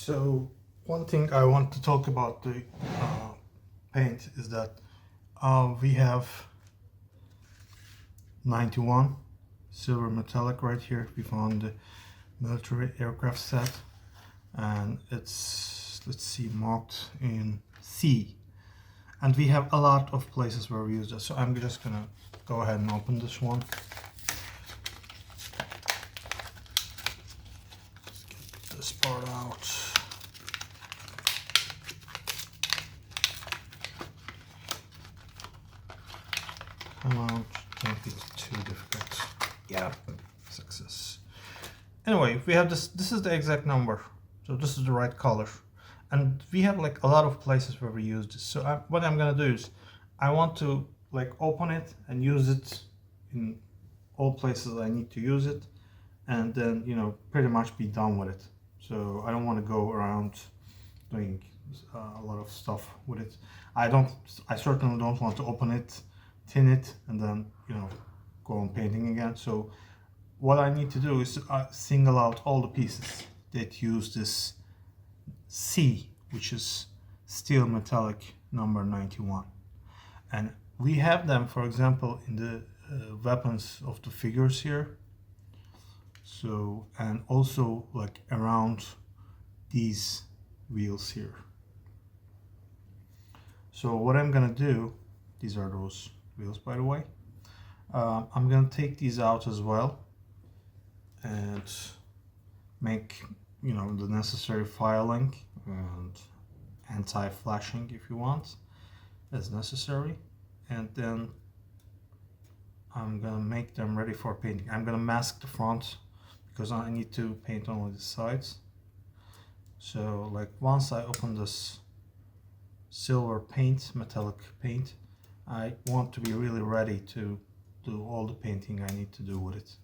So one thing I want to talk about the paint is that we have 91 silver metallic right here. We found the military aircraft set, and it's, let's see, marked in C. And we have a lot of places where we use this. So I'm just gonna go ahead and open this one. Let's get this part out. Come on, don't be too difficult. Yeah, success. Anyway, we have this is the exact number. So this is the right color. And we have like a lot of places where we use this. So what I'm gonna do is I want to like open it and use it in all places I need to use it, and then, you know, pretty much be done with it. So I don't want to go around doing a lot of stuff with it. I certainly don't want to open it, tin it, and then, you know, go on painting again. So what I need to do is single out all the pieces that use this C, which is steel metallic number 91. And we have them, for example, in the weapons of the figures here. So, and also like around these wheels here. So what I'm gonna do, these are those wheels, by the way. I'm gonna take these out as well and make, you know, the necessary filing and anti-flashing if you want, as necessary. And then I'm gonna make them ready for painting. I'm gonna mask the front because I need to paint only the sides. So like once I open this silver paint, metallic paint, I want to be really ready to do all the painting I need to do with it,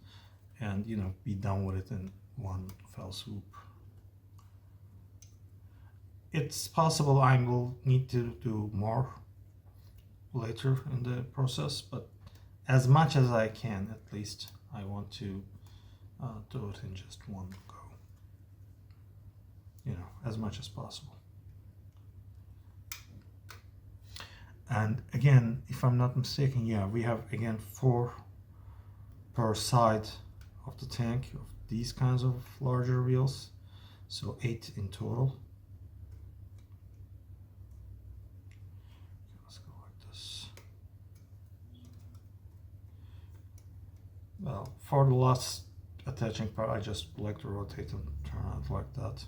and, you know, be done with it in one fell swoop. It's possible I will need to do more later in the process, but as much as I can, at least, I want to do it in just one go. You know, as much as possible. And again, if I'm not mistaken, yeah, we have again 4 per side of the tank of these kinds of larger wheels, so 8 in total. Let's go like this. Well, for the last attaching part, I just like to rotate and turn it like that.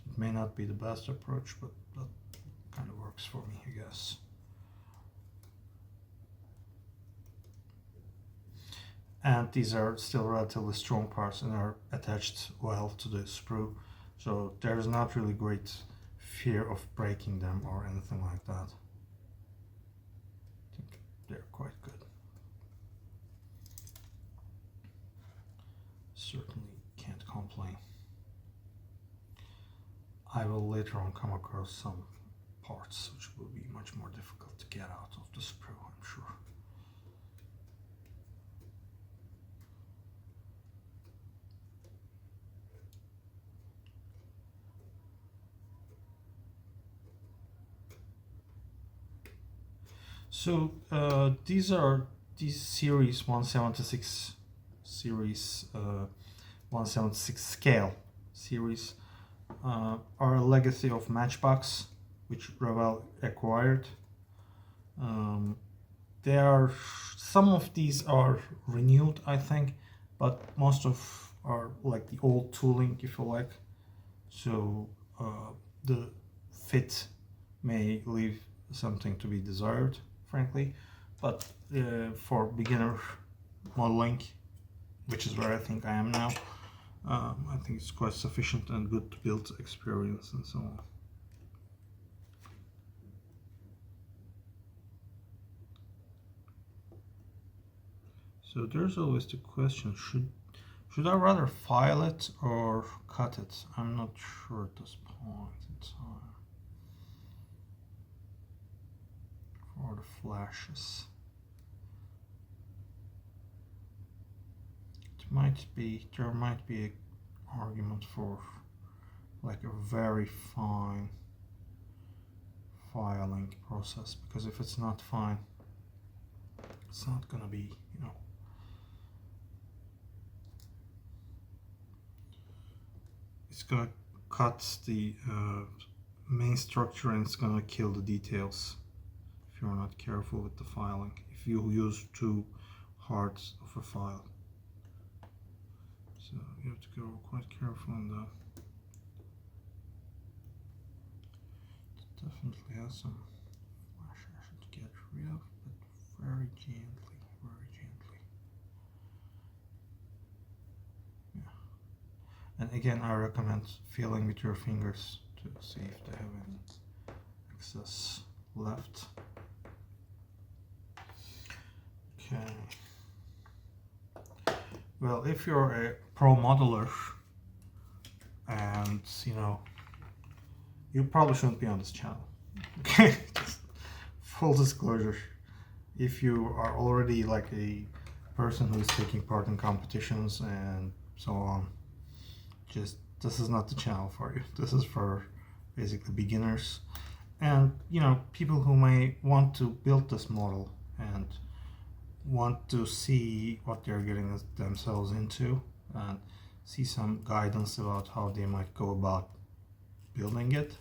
It may not be the best approach, but that kind of works for me, I guess. And these are still relatively strong parts and are attached well to the sprue, so there's not really great fear of breaking them or anything like that. I think they're quite good. Certainly can't complain. I will later on come across some parts which will be much more difficult to get out of the sprue, I'm sure. So these series 176 scale series are a legacy of Matchbox, which Revell acquired. Some of these are renewed, I think, but most of are like the old tooling, if you like. So the fit may leave something to be desired, frankly, but for beginner modeling, which is where I think I am now, I think it's quite sufficient and good to build experience and so on. So there's always the question, should I rather file it or cut it? I'm not sure at this point in time. For the flashes, there might be an argument for like a very fine filing process, because if it's not fine, it's not gonna be, you know, it's gonna cut the main structure and it's gonna kill the details if you're not careful with the filing, if you use too hard of a file. So you have to go quite careful in that. It definitely has some flash I should get rid of, but very gently, very gently. Yeah. And again, I recommend feeling with your fingers to see if they have any excess left. Okay. Well, if you're a pro modeler and, you know, you probably shouldn't be on this channel. Okay, just full disclosure. If you are already like a person who is taking part in competitions and so on, just this is not the channel for you. This is for basically beginners and, you know, people who may want to build this model and want to see what they're getting themselves into and see some guidance about how they might go about building it.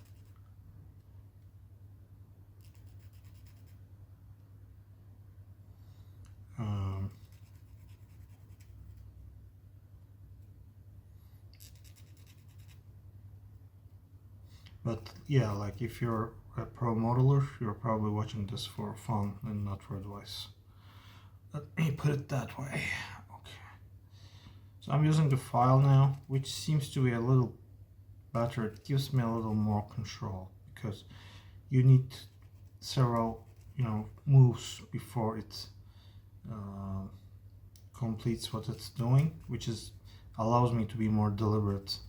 But yeah, like if you're a pro modeler, you're probably watching this for fun and not for advice. Let me put it that way. Okay. So I'm using the file now, which seems to be a little better. It gives me a little more control because you need several, you know, moves before it completes what it's doing, which is allows me to be more deliberate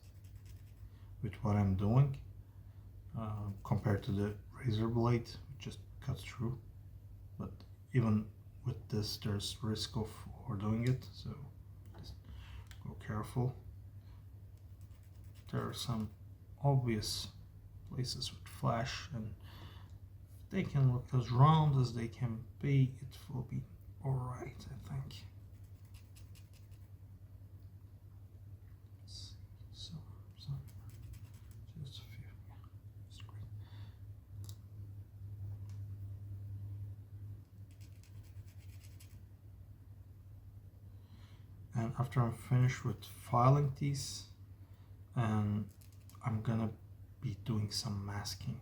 with what I'm doing compared to the razor blade, which just cuts through. But even with this, there's risk of overdoing it, so just go careful. There are some obvious places with flash, and if they can look as round as they can be, it will be alright, I think. Let's see, some, just a few, yeah, that's great. And after I'm finished with filing these, and I'm gonna be doing some masking.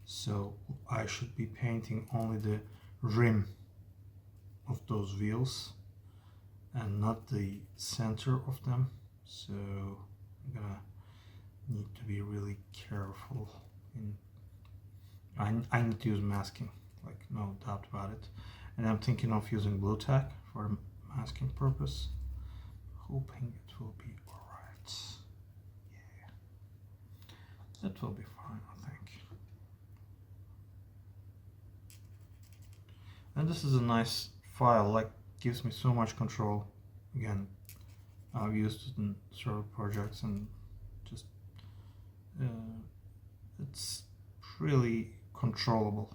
So I should be painting only the rim of those wheels and not the center of them. So I'm gonna need to be really careful. I need to use masking, like no doubt about it. And I'm thinking of using blue tack for masking purpose, hoping it will be alright. Yeah, that will be fine, I think. And this is a nice file, like gives me so much control. Again, I've used it in several projects and just it's really controllable.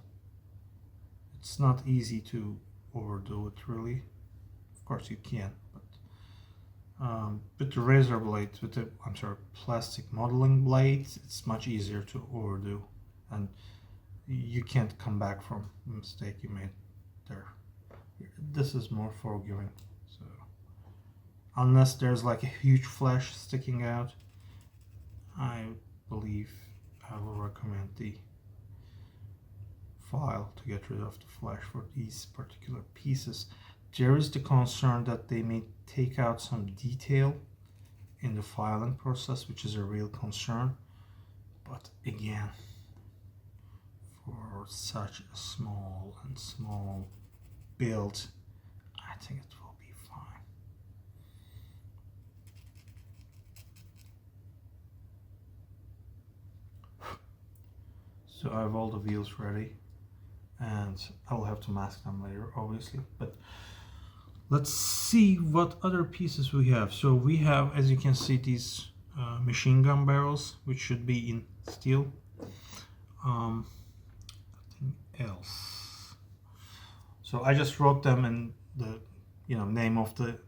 It's not easy to overdo it, really. Of course you can, but with the razor blades, with the plastic modeling blades, it's much easier to overdo, and you can't come back from the mistake you made there. This is more forgiving, so unless there's like a huge flash sticking out, I believe I will recommend the file to get rid of the flash for these particular pieces. There is the concern that they may take out some detail in the filing process, which is a real concern. But again, for such a small build, I think it will be fine. So I have all the wheels ready, and I will have to mask them later, obviously, but let's see what other pieces we have. So we have, as you can see, these machine gun barrels, which should be in steel. Nothing else. So I just wrote them in the name of the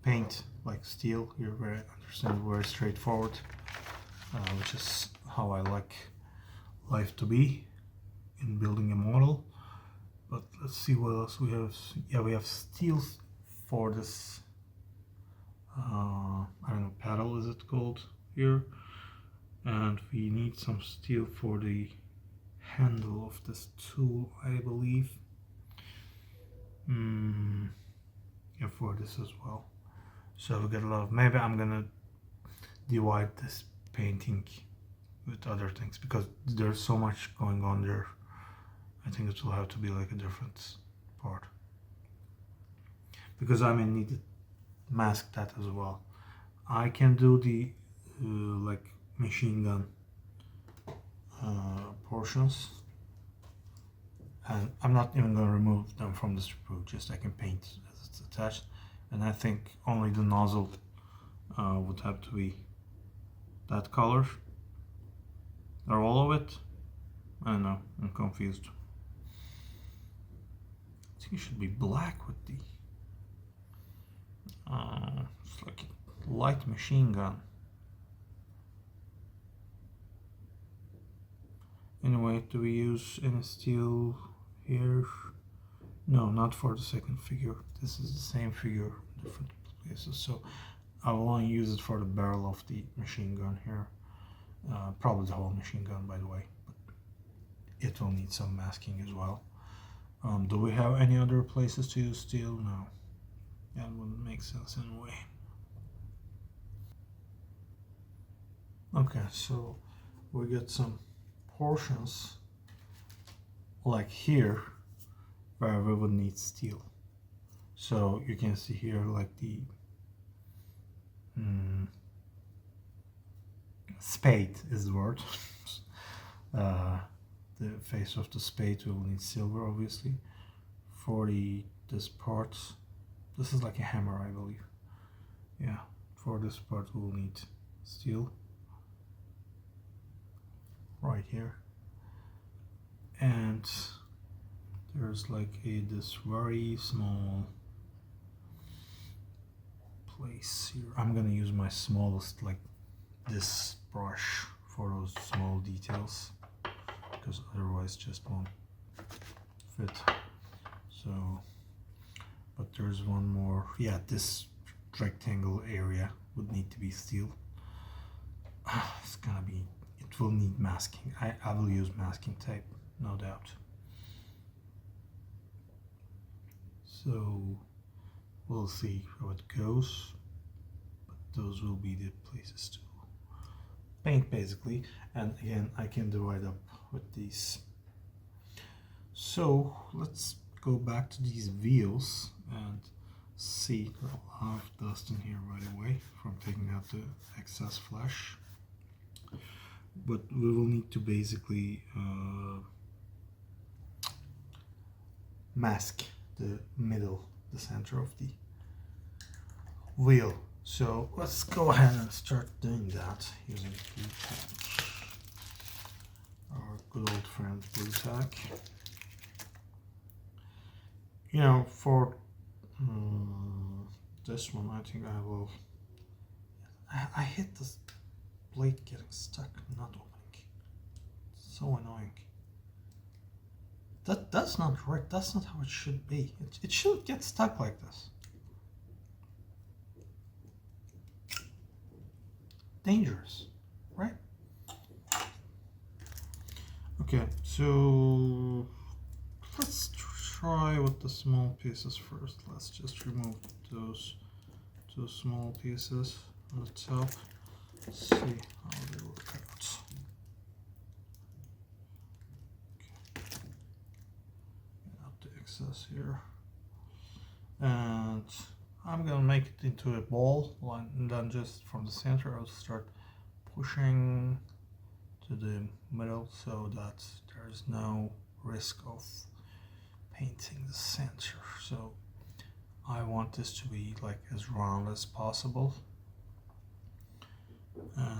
paint, like steel. You're very understand, very straightforward, which is how I like life to be in building a model. But let's see what else we have. Yeah, we have steel for this I don't know, paddle is it called here, and we need some steel for the handle of this tool, I believe. Yeah, for this as well. So we get a lot of, maybe I'm gonna divide this painting with other things because there's so much going on there. I think it will have to be like a different part, because I may need to mask that as well. I can do the like machine gun portions, and I'm not even going to remove them from the sprue, just I can paint as it's attached, and I think only the nozzle would have to be that color, or all of it. I don't know, I'm confused. I think it should be black with the it's like a light machine gun. Anyway, do we use any steel here? No, not for the second figure. This is the same figure, different places. So I will only use it for the barrel of the machine gun here. Probably the whole machine gun, by the way. But it will need some masking as well. Do we have any other places to use steel? No. That wouldn't make sense anyway. Okay, so we get some portions like here where we would need steel. So you can see here like the spade is the word. The face of the spade will need silver, obviously. For this part, this is like a hammer, I believe. Yeah, for this part we'll need steel right here, and there's like this very small place here. I'm gonna use my smallest, like this brush, for those small details, because otherwise just won't fit. So, but there's one more. Yeah, this rectangle area would need to be steel. It's gonna be, it will need masking. I will use masking tape, no doubt. So we'll see how it goes, but those will be the places to paint basically. And again, I can divide up with these. So let's go back to these wheels and see. A lot of dust in here right away from taking out the excess flesh, but we will need to basically mask the middle, the center of the wheel. So let's go ahead and start doing that using blue tack, our good old friend blue tack. You know, for this one, I think I will. I hit this blade getting stuck, not opening. It's so annoying. That's not right. That's not how it should be. It shouldn't get stuck like this. Dangerous, right? Okay, so let's try with the small pieces first. Let's just remove those two small pieces on the top. Let's see how they work out. Okay. Get out the excess here. And I'm gonna make it into a ball, and then just from the center I'll start pushing to the middle so that there's no risk of painting the center. So I want this to be like as round as possible. and